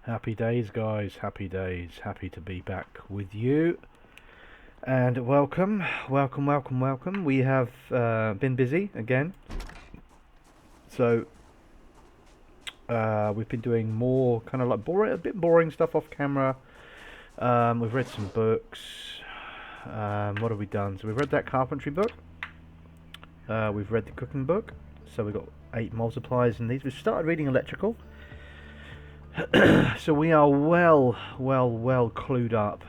Happy days, guys, happy days. Happy to be back with you. And welcome. We have been busy again. So, we've been doing more kind of like a bit boring stuff off camera. We've read some books. What have we done? So we've read that carpentry book. We've read the cooking book. So we've got 8 multipliers in these. We've started reading electrical. So we are well clued up.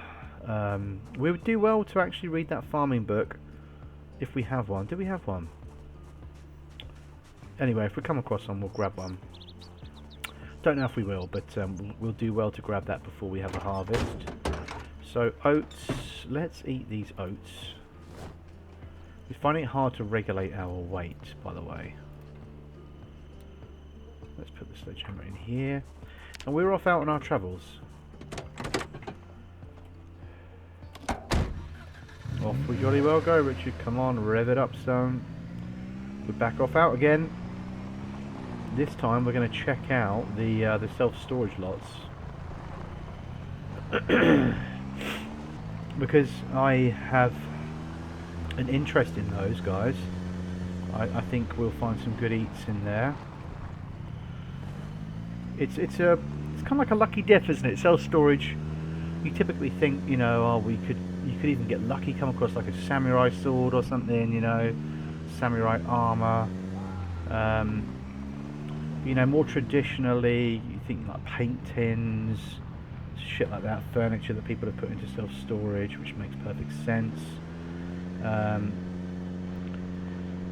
We would do well to actually read that farming book if we have one. Do we have one? Anyway, if we come across one, we'll grab one. Don't know if we will, but we'll do well to grab that before we have a harvest. So oats, let's eat these oats. We find it hard to regulate our weight, by the way. Let's put the sledgehammer in here. And we're off out on our travels. Off we jolly well go, Richard. Come on, rev it up, son. We're back off out again. This time we're going to check out the self-storage lots. Because I have an interest in those, guys. I think we'll find some good eats in there. It's kind of like a lucky dip, isn't it? Self-storage. You typically think, you know, you could even get lucky, come across like a samurai sword or something, you know, samurai armor. You know, more traditionally, you think like paint tins, shit like that, furniture that people have put into self-storage, which makes perfect sense.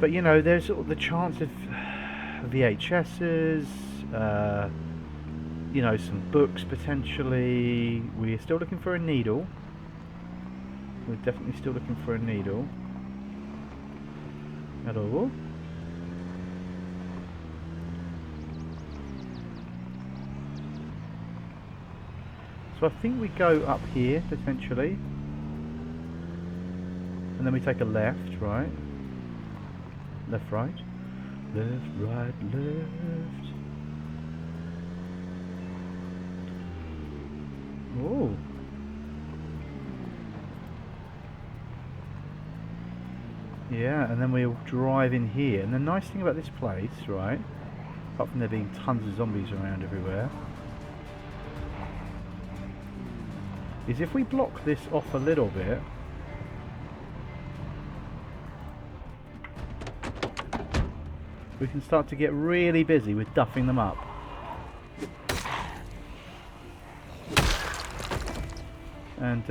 But you know, there's the chance of VHSs. You know, some books potentially. We're still looking for a needle. We're definitely still looking for a needle. Hello. So I think we go up here potentially, and then we take a left, right, left, right, left, right, left. Oh. Yeah, and then we'll drive in here. And the nice thing about this place, right, apart from there being tons of zombies around everywhere, is if we block this off a little bit, we can start to get really busy with duffing them up. And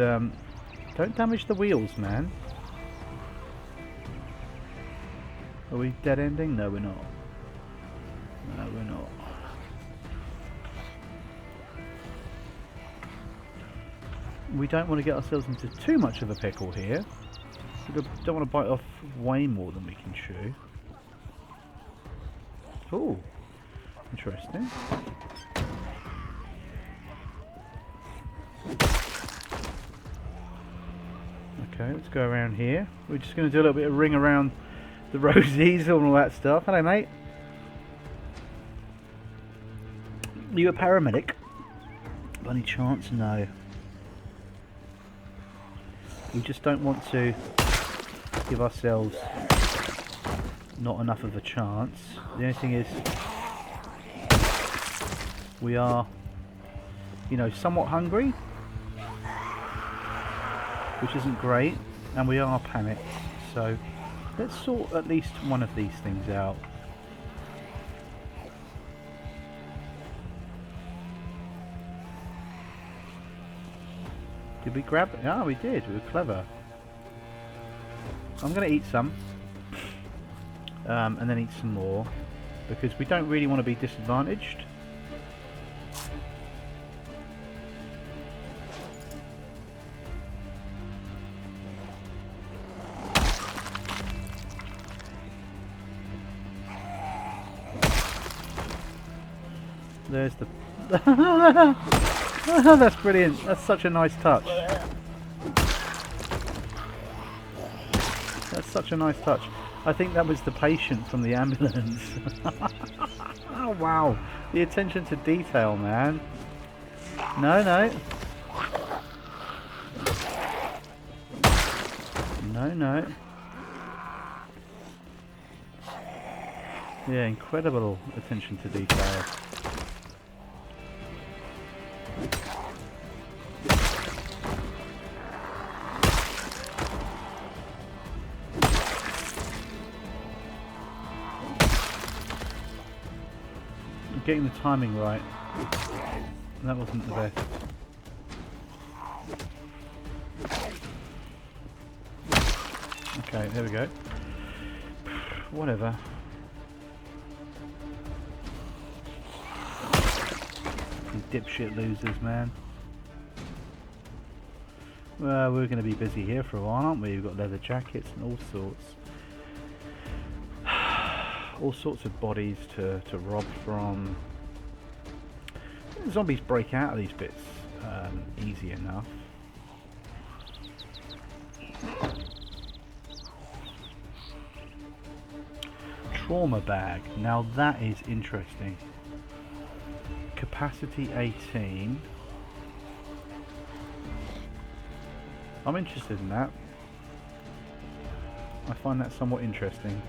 don't damage the wheels, man. Are we dead ending? No, we're not. No, we're not. We don't want to get ourselves into too much of a pickle here. We don't want to bite off way more than we can chew. Oh, interesting. Okay, let's go around here. We're just going to do a little bit of ring around the rosies and all that stuff. Hello, mate. Are you a paramedic? By any chance? No. We just don't want to give ourselves not enough of a chance. The only thing is, we are, you know, somewhat hungry, which isn't great, and we are panicked. So let's sort at least one of these things out. Did we grab it? Ah, we did. We were clever. I'm going to eat some. And then eat some more. Because we don't really want to be disadvantaged. There's the... That's brilliant. That's such a nice touch. That's such a nice touch. I think that was the patient from the ambulance. Oh wow, the attention to detail, man. No, no. No, no. Yeah, incredible attention to detail. Getting the timing right. That wasn't the best. Okay, there we go. Whatever. You dipshit losers, man. Well, we're going to be busy here for a while, aren't we? We've got leather jackets and all sorts. All sorts of bodies to rob from. Zombies break out of these bits easy enough. Trauma bag. Now that is interesting. Capacity 18. I'm interested in that. I find that somewhat interesting.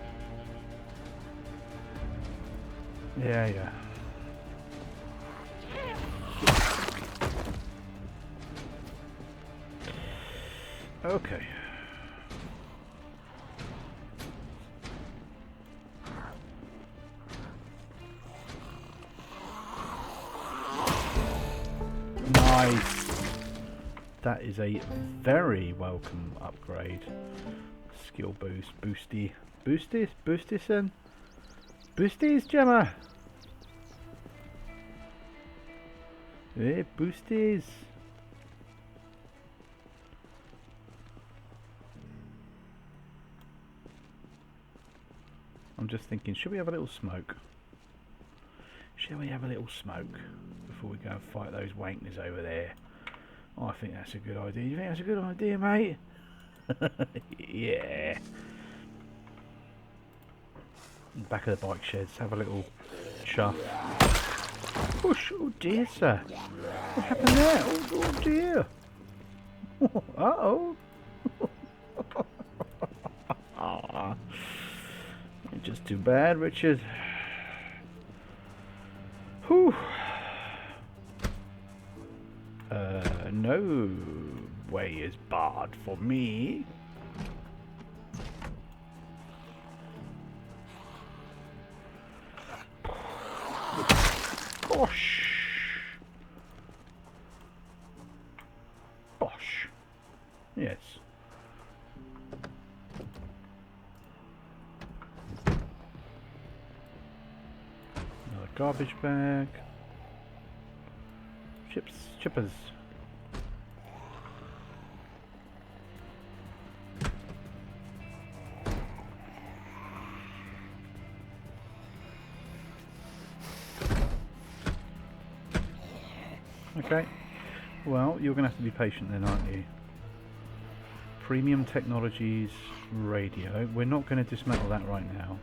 Yeah, yeah. Okay. Nice. That is a very welcome upgrade. Skill boost, boosty, boosties, Gemma. Hey, boosties. I'm just thinking, should we have a little smoke? Shall we have a little smoke before we go and fight those wankers over there? Oh, I think that's a good idea. You think that's a good idea, mate? Yeah. Back of the bike sheds, have a little chuff. Push! Oh dear, sir. What happened there? Oh dear. Uh-oh. Ah. Just too bad, Richard. Whew. No way is barred for me. Bosh. Bosh. Yes. Another garbage bag. Chippers. Okay, well, you're going to have to be patient then, aren't you? Premium Technologies radio. We're not going to dismantle that right now.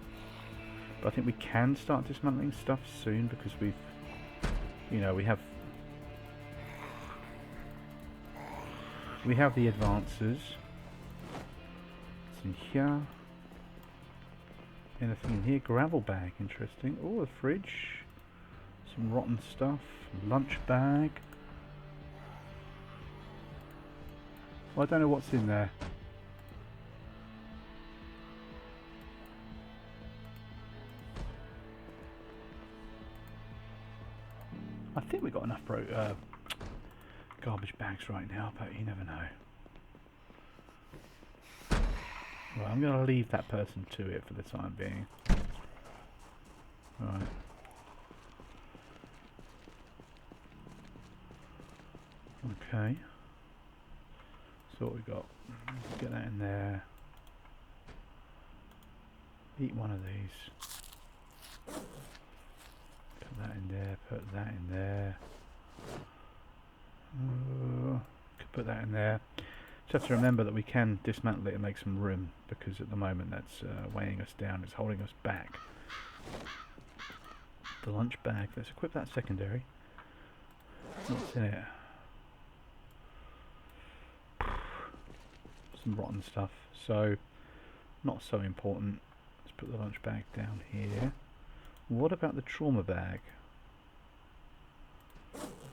But I think we can start dismantling stuff soon because we've, you know, we have the advances. It's in here. Anything in here? Gravel bag, interesting. Oh, a fridge. Some rotten stuff. Lunch bag. Well, I don't know what's in there. I think we've got enough garbage bags right now, but you never know. Well, I'm going to leave that person to it for the time being. Right. Okay. So what we got? Let's get that in there. Eat one of these. Put that in there. Put that in there. Could put that in there. Just have to remember that we can dismantle it and make some room, because at the moment that's weighing us down. It's holding us back. The lunch bag. Let's equip that secondary. What's in it? Some rotten stuff. So, not so important. Let's put the lunch bag down here. What about the trauma bag?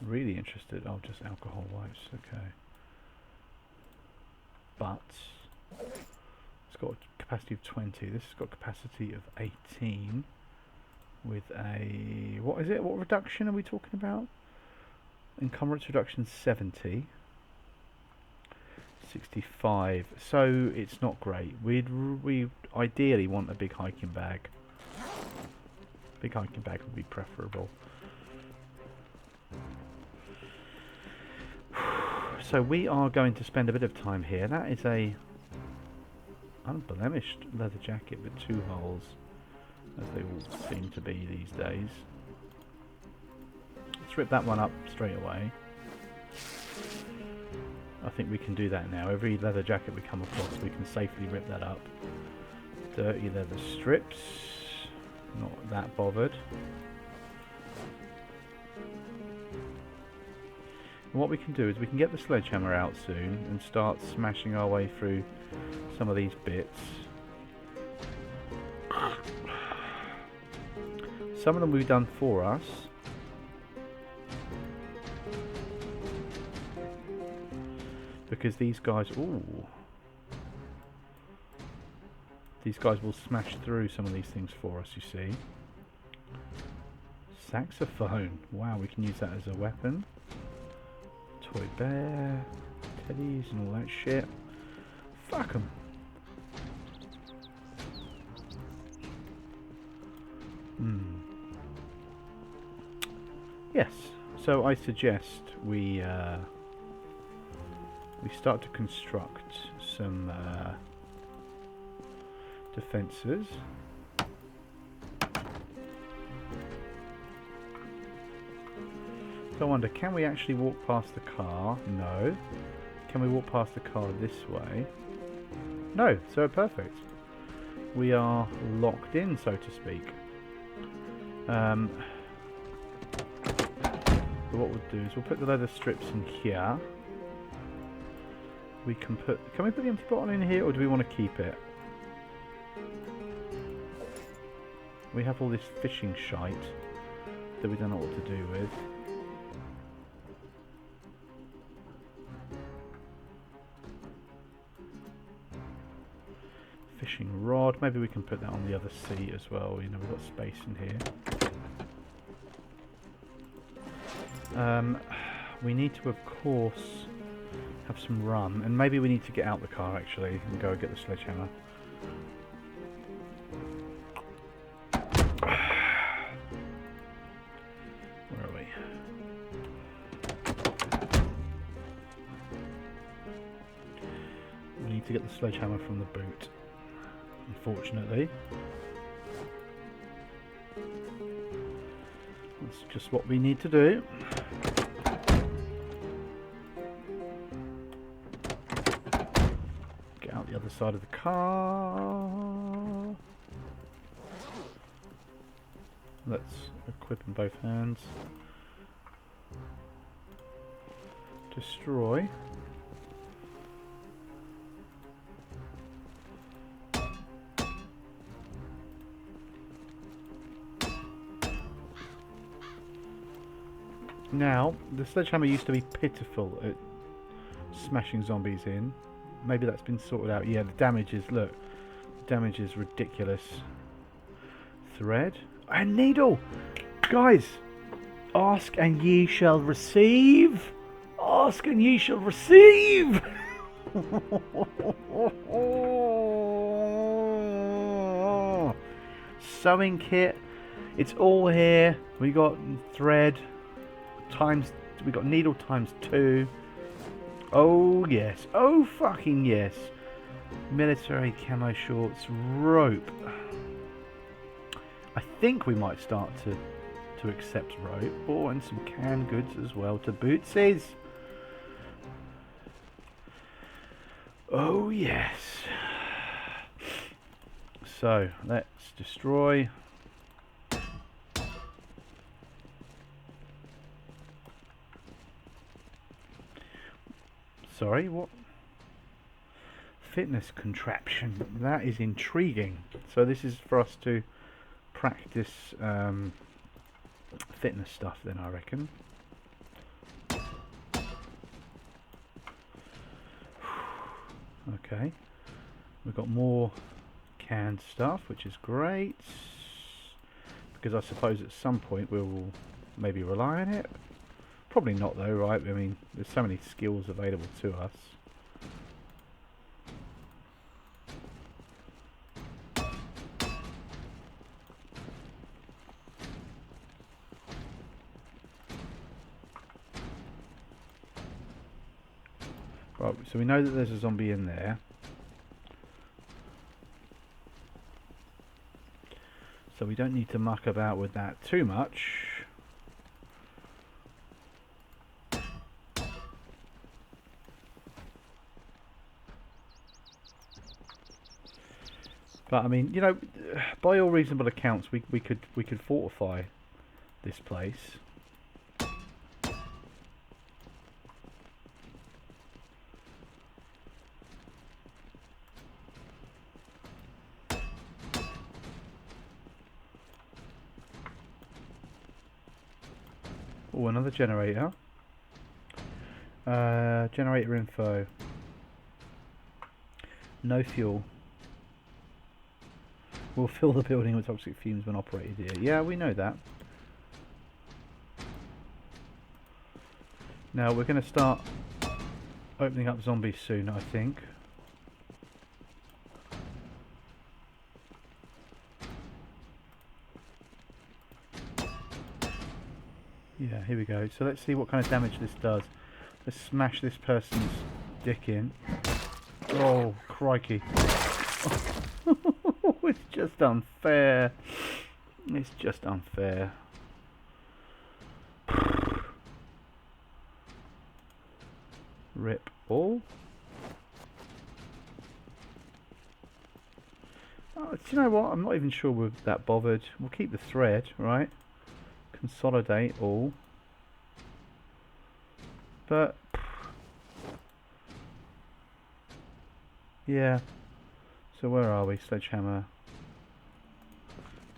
Really interested. Oh, just alcohol wipes. Okay. But it's got a capacity of 20. This has got capacity of 18 with a, what is it? What reduction are we talking about? Encumbrance reduction 70. 65. So it's not great. We ideally want a big hiking bag. Big hiking bag would be preferable. So we are going to spend a bit of time here. That is a unblemished leather jacket with 2 holes, as they all seem to be these days. Let's rip that one up straight away. I think we can do that now. Every leather jacket we come across, we can safely rip that up. Dirty leather strips. Not that bothered. And what we can do is we can get the sledgehammer out soon and start smashing our way through some of these bits. Some of them we've done for us. Because these guys, ooh, these guys will smash through some of these things for us, you see. Saxophone, wow, we can use that as a weapon. Toy bear, teddies and all that shit. Fuck 'em. Yes, so I suggest we start to construct some defences. So I wonder, can we actually walk past the car? No. Can we walk past the car this way? No, so perfect. We are locked in, so to speak. So what we'll do is we'll put the leather strips in here. We can we put the empty bottle in here, or do we want to keep it? We have all this fishing shite that we don't know what to do with. Fishing rod, maybe we can put that on the other seat as well, you know, we've got space in here. We need to, of course, have some rum, and maybe we need to get out the car actually and go get the sledgehammer. Where are we? We need to get the sledgehammer from the boot, unfortunately. That's just what we need to do. Get out the other side of the car. Let's equip in both hands. Destroy. Now, the sledgehammer used to be pitiful at smashing zombies in. Maybe that's been sorted out. Yeah, the damage is, look, the damage is ridiculous. Thread and needle. Guys, ask and ye shall receive. Ask and ye shall receive. Sewing kit. It's all here. We got thread. We got needle times 2. Oh yes, oh fucking yes. Military camo shorts, rope. I think we might start to accept rope. Oh, and some canned goods as well to bootsies. Oh yes. So let's destroy. Sorry, what? Fitness contraption. That is intriguing. So this is for us to practice fitness stuff then, I reckon. Okay. We've got more canned stuff, which is great. Because I suppose at some point we will maybe rely on it. Probably not though, right? I mean, there's so many skills available to us. Right, so we know that there's a zombie in there. So we don't need to muck about with that too much. But I mean, you know, by all reasonable accounts, we could fortify this place. Oh, another generator. Generator info. No fuel. Will fill the building with toxic fumes when operated here. Yeah, we know that. Now we're going to start opening up zombies soon, I think. Yeah, here we go. So let's see what kind of damage this does. Let's smash this person's dick in. Oh, crikey. It's just unfair. It's just unfair. Rip all. Oh, do you know what? I'm not even sure we're that bothered. We'll keep the thread, right? Consolidate all. But yeah. So where are we? Sledgehammer.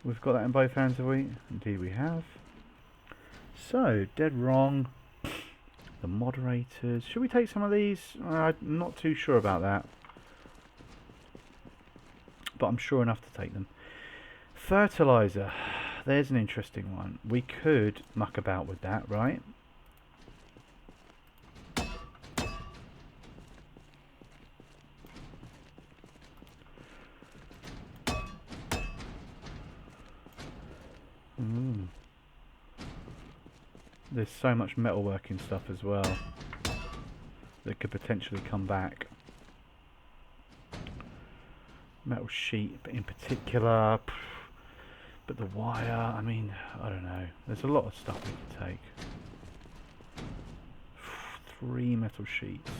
We've got that in both hands, have we? Indeed we have. So, dead wrong. The moderators. Should we take some of these? I'm not too sure about that. But I'm sure enough to take them. Fertilizer. There's an interesting one. We could muck about with that, right? There's so much metalworking stuff as well that could potentially come back. Metal sheet in particular, but the wire, I mean, I don't know. There's a lot of stuff we could take. 3 metal sheets.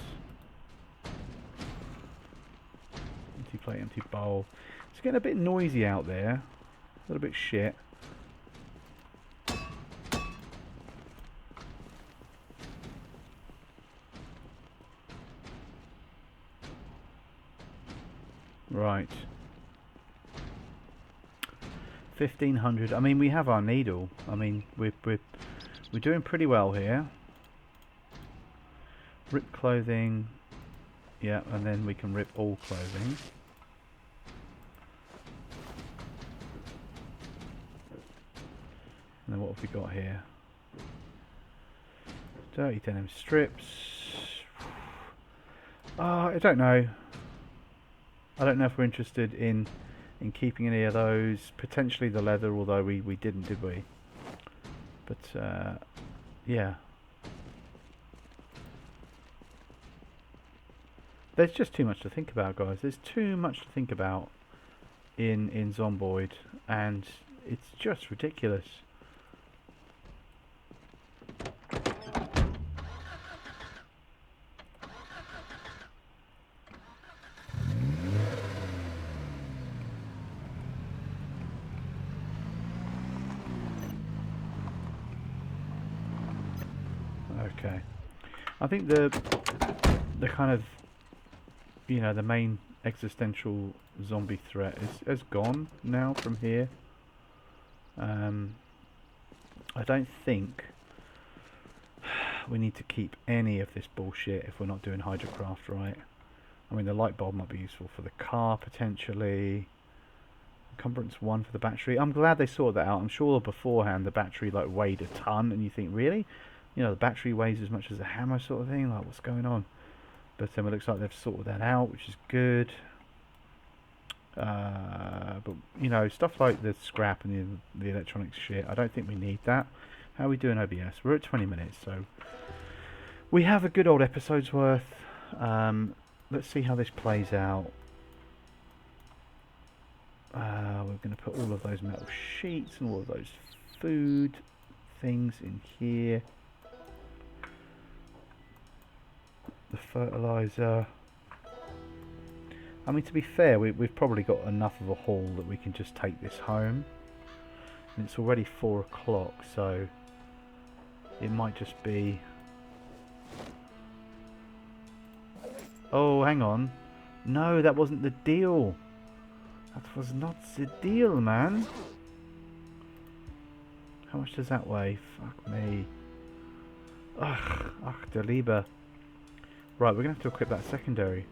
Empty plate, empty bowl. It's getting a bit noisy out there. A little bit shit. Right. 1500. I mean, we have our needle. I mean, we're doing pretty well here. Rip clothing. Yeah, and then we can rip all clothing. And then what have we got here? Dirty denim strips. I don't know. I don't know if we're interested in keeping any of those. Potentially the leather, although we didn't, did we? But yeah. There's just too much to think about, guys. There's too much to think about in Zomboid, and it's just ridiculous. Okay, I think the the kind of, you know, the main existential zombie threat is gone now from here. I don't think we need to keep any of this bullshit if we're not doing hydrocraft right. I mean, the light bulb might be useful for the car potentially. Encumbrance 1 for the battery. I'm glad they sorted that out. I'm sure beforehand the battery like weighed a ton, and you think, really? You know, the battery weighs as much as a hammer sort of thing? Like, what's going on? But it looks like they've sorted that out, which is good. But, you know, stuff like the scrap and the electronics shit, I don't think we need that. How are we doing OBS? We're at 20 minutes, so we have a good old episode's worth. Let's see how this plays out. We're going to put all of those metal sheets and all of those food things in here. The fertilizer. I mean, to be fair, we've probably got enough of a haul that we can just take this home. And it's already 4 o'clock, so it might just be... Oh, hang on. No, that wasn't the deal. That was not the deal, man. How much does that weigh? Fuck me. Ugh, der Liebe. Right, we're going to have to equip that secondary.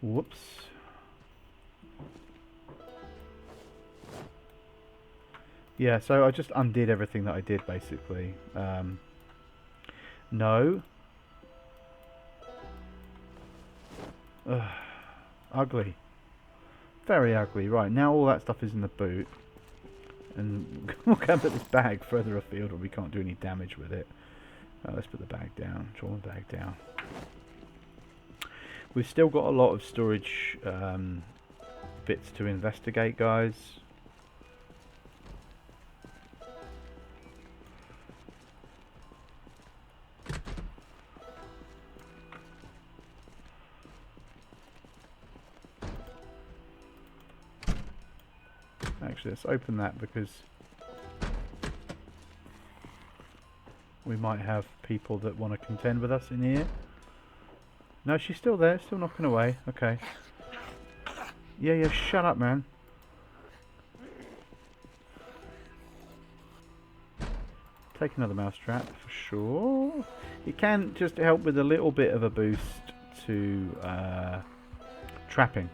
Whoops. Yeah, so I just undid everything that I did, basically. No. Ugh. Ugly. Very ugly. Right, now all that stuff is in the boot. And we'll go and put this bag further afield where we can't do any damage with it. Let's put the bag down. Draw the bag down. We've still got a lot of storage bits to investigate, guys. Actually, let's open that because we might have people that want to contend with us in here. No, she's still there, still knocking away. Okay. Yeah, shut up, man. Take another mousetrap for sure. It can just help with a little bit of a boost to trapping,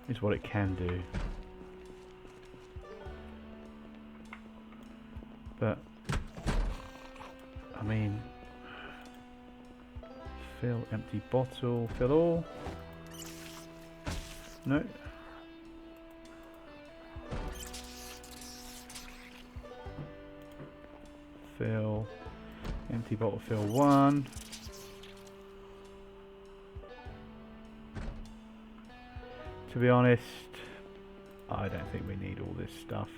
is what it can do. But, I mean... Fill empty bottle, fill all. No. Fill empty bottle, fill 1. To be honest, I don't think we need all this stuff.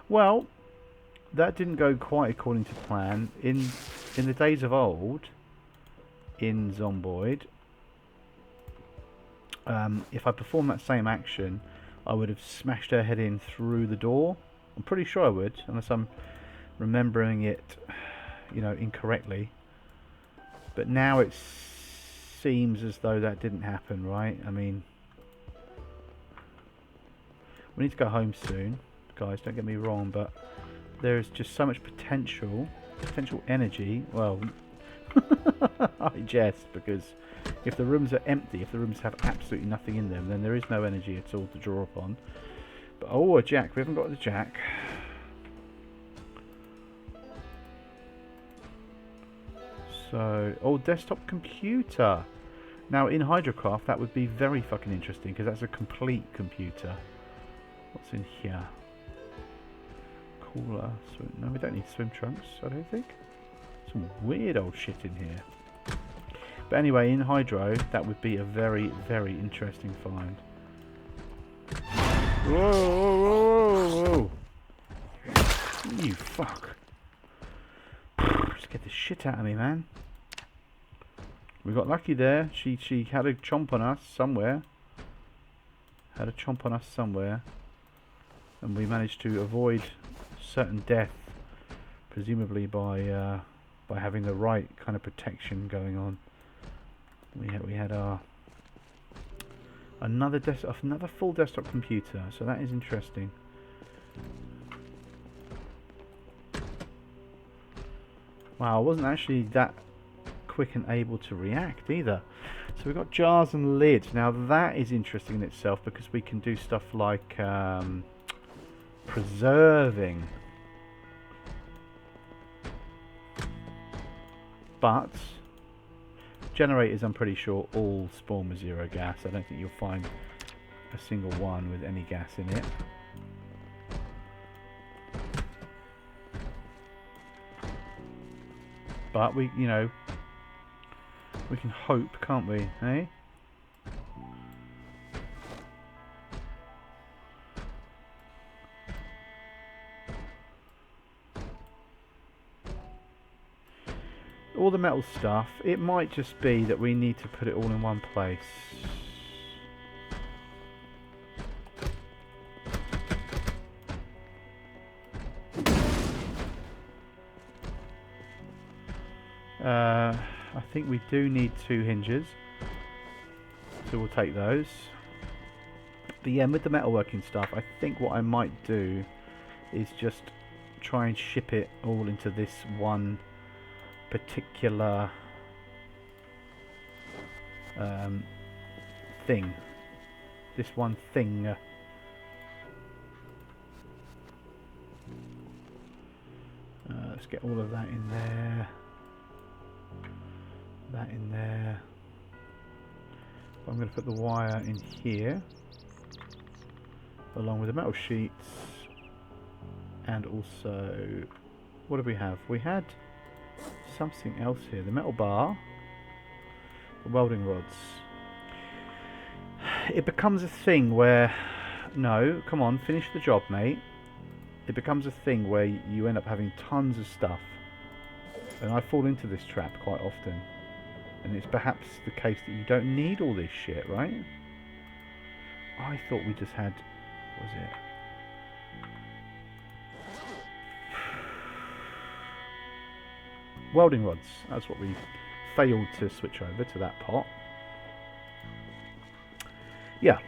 Well, that didn't go quite according to plan. In the days of old, in Zomboid, if I performed that same action, I would have smashed her head in through the door. I'm pretty sure I would, unless I'm remembering it, you know, incorrectly. But now it seems as though that didn't happen, right? I mean, we need to go home soon, guys, don't get me wrong, but there's just so much potential energy. Well, I jest, because if the rooms are empty, if the rooms have absolutely nothing in them, then there is no energy at all to draw upon. But, oh, a jack. We haven't got the jack. So, oh, desktop computer. Now, in Hydrocraft, that would be very fucking interesting, because that's a complete computer. What's in here? Cooler. No, we don't need swim trunks, I don't think. Some weird old shit in here. But anyway, in hydro, that would be a very, very interesting find. Whoa, whoa, whoa, whoa. You fuck. Just get the shit out of me, man. We got lucky there. She had a chomp on us somewhere. Had a chomp on us somewhere. And we managed to avoid certain death. Presumably by having the right kind of protection going on. We had our another full desktop computer, so that is interesting. Wow, I wasn't actually that quick and able to react either. So we've got jars and lids. Now that is interesting in itself because we can do stuff like preserving. But generators, I'm pretty sure, all spawn with 0 gas. I don't think you'll find a single one with any gas in it. But we, you know, we can hope, can't we? Eh? All the metal stuff, it might just be that we need to put it all in one place. I think we do need 2 hinges, so we'll take those. But yeah, with the metalworking stuff, I think what I might do is just try and ship it all into this one particular thing. This one thing. Let's get all of that in there. That in there. I'm going to put the wire in here, along with the metal sheets, and also, what do we have? We had something else here. The metal bar, the welding rods. It becomes a thing where, no, come on, finish the job, mate. It becomes a thing where you end up having tons of stuff, and I fall into this trap quite often. And it's perhaps the case that you don't need all this shit, right? I thought we just had, what was it? Welding rods. That's what we failed to switch over to that pot. Yeah.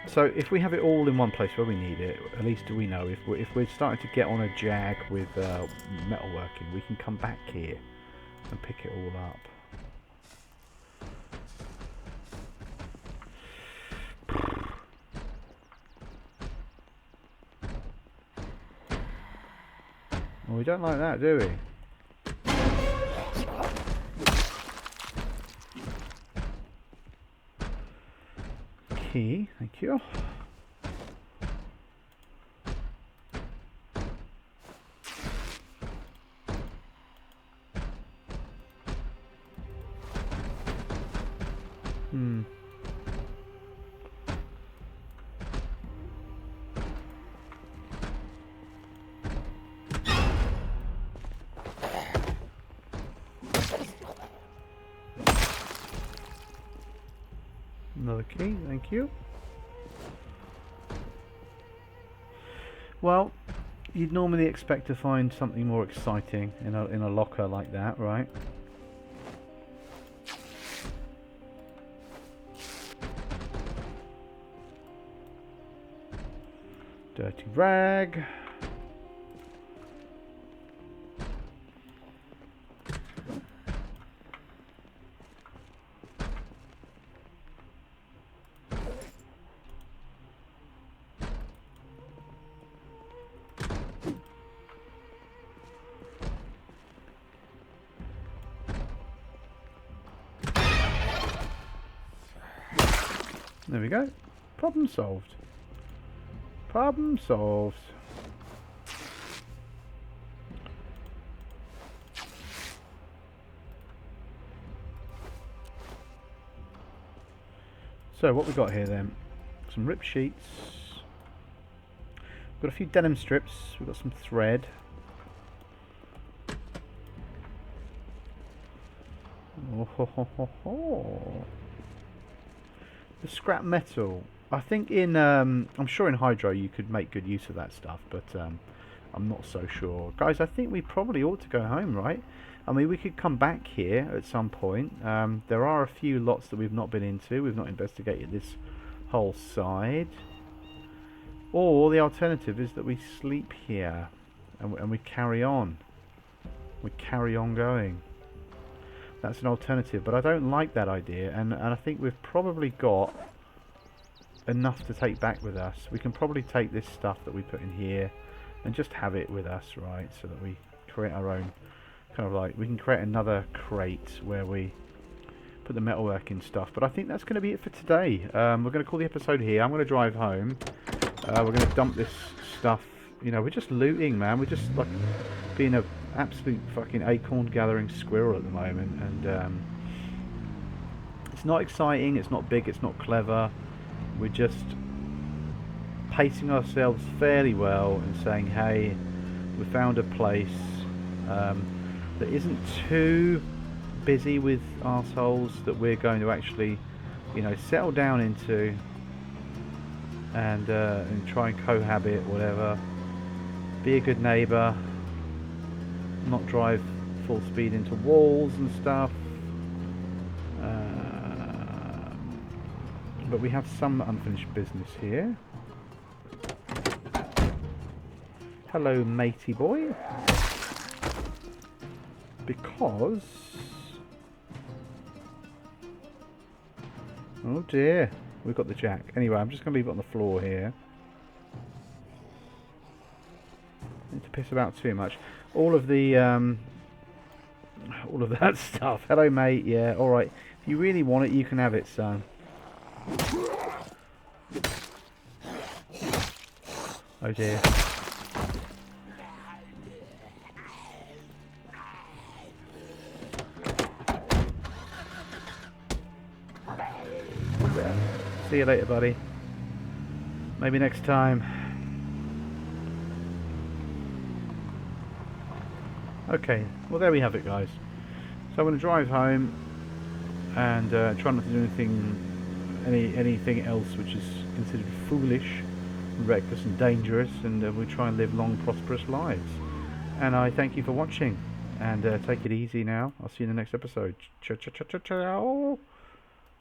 So if we have it all in one place where we need it, at least we know if we're starting to get on a jag with metalworking, we can come back here and pick it all up. Well, we don't like that, do we? Key, thank you. Another key, thank you. Well, you'd normally expect to find something more exciting in a locker like that, right? Dirty rag. There we go. Problem solved. Problem solved. So what we got here then? Some rip sheets. We've got a few denim strips. We've got some thread. Oh, ho, ho, ho, ho. The scrap metal. I think in I'm sure in hydro you could make good use of that stuff, but I'm not so sure. Guys, I think we probably ought to go home, right? I mean, we could come back here at some point. There are a few lots that we've not been into. We've not investigated this whole side. Or the alternative is that we sleep here and we carry on. We carry on going. That's an alternative, but I don't like that idea, and I think we've probably got enough to take back with us. We can probably take this stuff that we put in here and just have it with us, right? So that we create our own kind of like, we can create another crate where we put the metalworking stuff. But I think that's going to be it for today. We're going to call the episode here. I'm going to drive home. We're going to dump this stuff. You know, we're just looting, man. We're just like being a absolute fucking acorn gathering squirrel at the moment, and it's not exciting, it's not big, it's not clever. We're just pacing ourselves fairly well and saying, hey, we found a place that isn't too busy with arseholes, that we're going to actually, you know, settle down into and try and cohabit, whatever. Be a good neighbour, not drive full speed into walls and stuff. But we have some unfinished business here. Hello, matey boy. Because... oh dear, we've got the jack. Anyway, I'm just going to leave it on the floor here. Need to piss about too much. All of the all of that stuff. Hello, mate. Yeah, all right. If you really want it, you can have it, son. Oh dear. See you later, buddy. Maybe next time. Okay, well there we have it, guys. So I'm going to drive home and try not to do anything else which is considered foolish, reckless and dangerous, and we'll try and live long, prosperous lives. And I thank you for watching, and take it easy now. I'll see you in the next episode. Ciao.